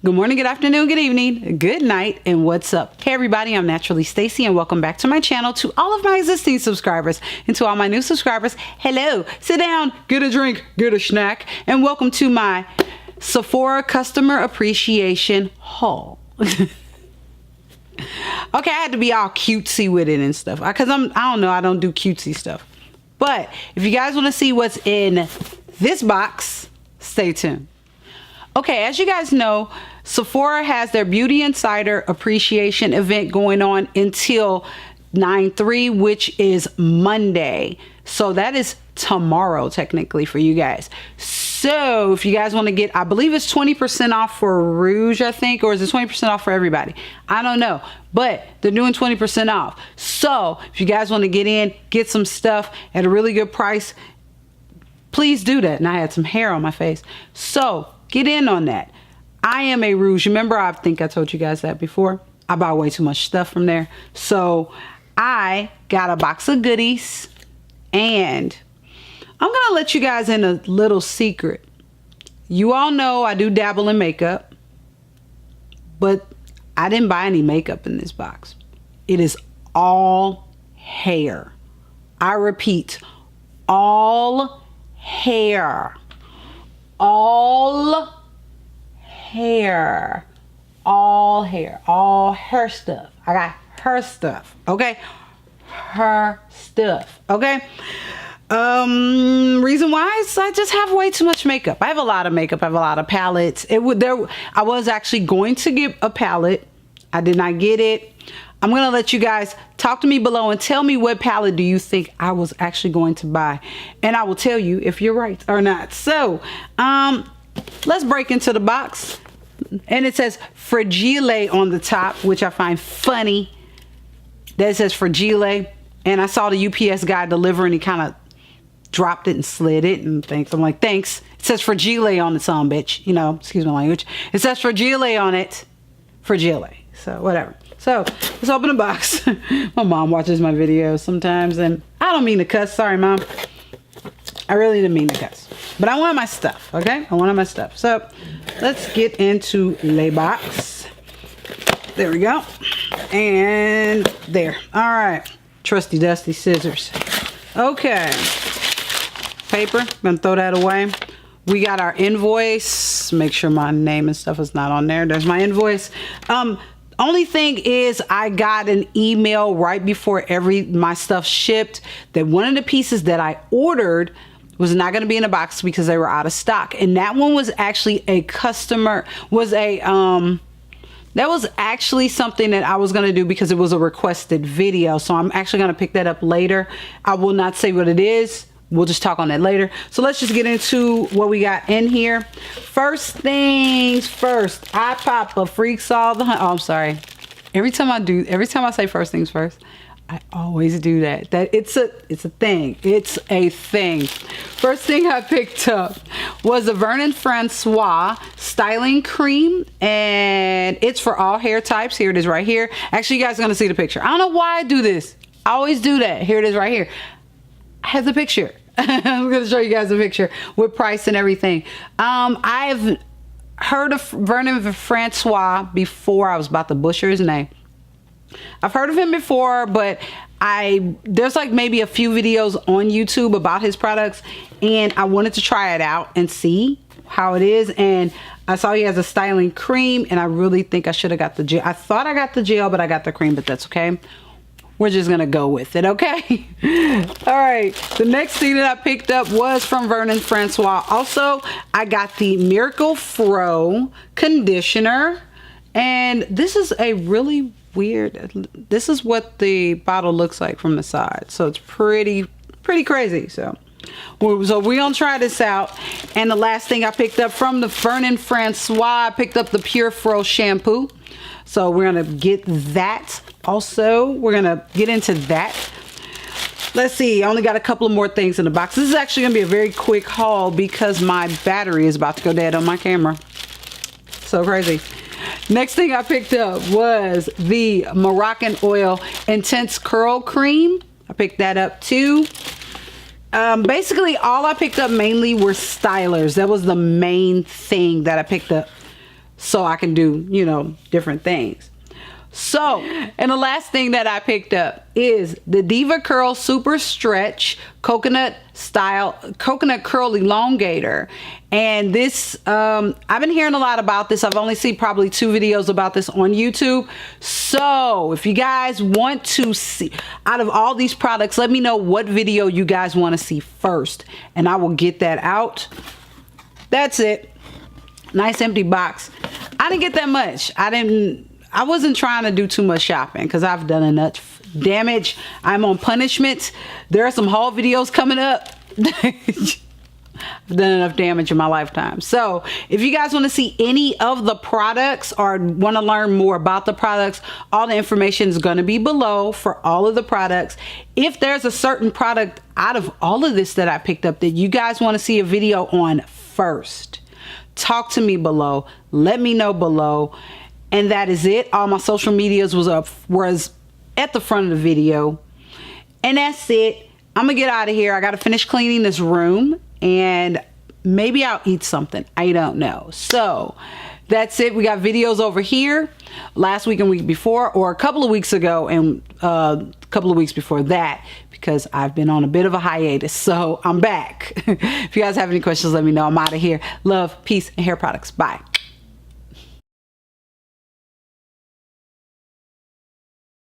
Good morning, good afternoon, good evening, good night, and what's up? Hey everybody, I'm NaturallyStacey and welcome back to my channel. To all of my existing subscribers and to all my new subscribers, hello, sit down, get a drink, get a snack, and welcome to my Sephora customer appreciation haul. Okay, I had to be all cutesy with it and stuff because I don't know, I don't do cutesy stuff. But if you guys want to see what's in this box, stay tuned. Okay, as you guys know, Sephora has their Beauty Insider Appreciation event going on until 9/3, which is Monday. So that is tomorrow technically for you guys. So if you guys want to get, I believe it's 20% off for Rouge, I think, or is it 20% off for everybody? I don't know, but they're doing 20% off. So if you guys want to get in, get some stuff at a really good price, please do that. And I had some hair on my face. So get in on that. I am a Rouge. Remember, I think I told you guys that before. I buy way too much stuff from there. So I got a box of goodies and I'm going to let you guys in a little secret. You all know I do dabble in makeup, but I didn't buy any makeup in this box. It is all hair. I repeat, all hair. All hair. All hair. All her stuff. I got her stuff. Okay? Her stuff. Okay? Reason why is I just have way too much makeup. I have a lot of makeup. I have a lot of palettes. I was actually going to get a palette. I did not get it. I'm going to let you guys talk to me below and tell me what palette do you think I was actually going to buy. And I will tell you if you're right or not. So, let's break into the box. And it says Fragile on the top, which I find funny. That says Fragile. And I saw the UPS guy deliver and he kind of dropped it and slid it and thanks. I'm like, thanks. It says Fragile on the son, bitch. You know, excuse my language. It says Fragile on it. Fragile. So, whatever. So, let's open the box. My mom watches my videos sometimes, and I don't mean to cuss. Sorry, Mom. I really didn't mean to cuss. But I wanted my stuff, okay? I wanted my stuff. So, let's get into the box. There we go. And there. All right. Trusty dusty scissors. Okay. Paper. I'm going to throw that away. We got our invoice. Make sure my name and stuff is not on there. There's my invoice. Only thing is I got an email right before my stuff shipped that one of the pieces that I ordered was not going to be in a box because they were out of stock. And that one was actually a customer, that was actually something that I was going to do because it was a requested video. So I'm actually going to pick that up later. I will not say what it is. We'll just talk on that later. So let's just get into what we got in here. First things first, I pop a freaks all the I'm sorry. Every time I say first things first, I always do that. It's a thing. It's a thing. First thing I picked up was a Vernon Francois styling cream, and it's for all hair types. Here it is right here. Actually, you guys are gonna see the picture. I don't know why I do this. I always do that. Here it is right here. I have the picture. I'm going to show you guys a picture with price and everything. I've heard of Vernon Francois before. I was about to butcher his name. I've heard of him before, but there's like maybe a few videos on YouTube about his products, and I wanted to try it out and see how it is. And I saw he has a styling cream, and I really think I should have got the gel. I thought I got the gel, but I got the cream, but that's okay. We're just gonna go with it, okay? All right, the next thing that I picked up was from Vernon Francois. Also, I got the Miracle Fro conditioner, and this is a really weird, this is what the bottle looks like from the side. So it's pretty crazy. So we're gonna try this out. And the last thing I picked up from the Vernon Francois, I picked up the Pure-Fro shampoo. So we're gonna get that. Also, we're gonna get into that. Let's see, I only got a couple of more things in the box. This is actually gonna be a very quick haul because my battery is about to go dead on my camera. So crazy. Next thing I picked up was the Moroccan Oil Intense Curl Cream. I picked that up too. Basically, all I picked up mainly were stylers. That was the main thing that I picked up. so I can do, you know, different things. So, and the last thing that I picked up is the Diva Curl Super Stretch Coconut Curl Elongator. And this, I've been hearing a lot about this. I've only seen probably 2 videos about this on YouTube. So if you guys want to see, out of all these products, let me know what video you guys want to see first, and I will get that out. That's it. Nice empty box. I didn't get that much. I wasn't trying to do too much shopping because I've done enough damage. I'm on punishment. There are some haul videos coming up. I've done enough damage in my lifetime. So if you guys want to see any of the products or want to learn more about the products, all the information is going to be below for all of the products. If there's a certain product out of all of this that I picked up that you guys want to see a video on first, talk to me below. Let me know below. And that is it. All my social medias was at the front of the video. And that's it. I'm gonna get out of here. I gotta finish cleaning this room, and maybe I'll eat something. I don't know. So that's it. We got videos over here last week and week before, or a couple of weeks ago, and a couple of weeks before that, because I've been on a bit of a hiatus. So I'm back. If you guys have any questions, let me know. I'm out of here. Love, peace, and hair products. Bye.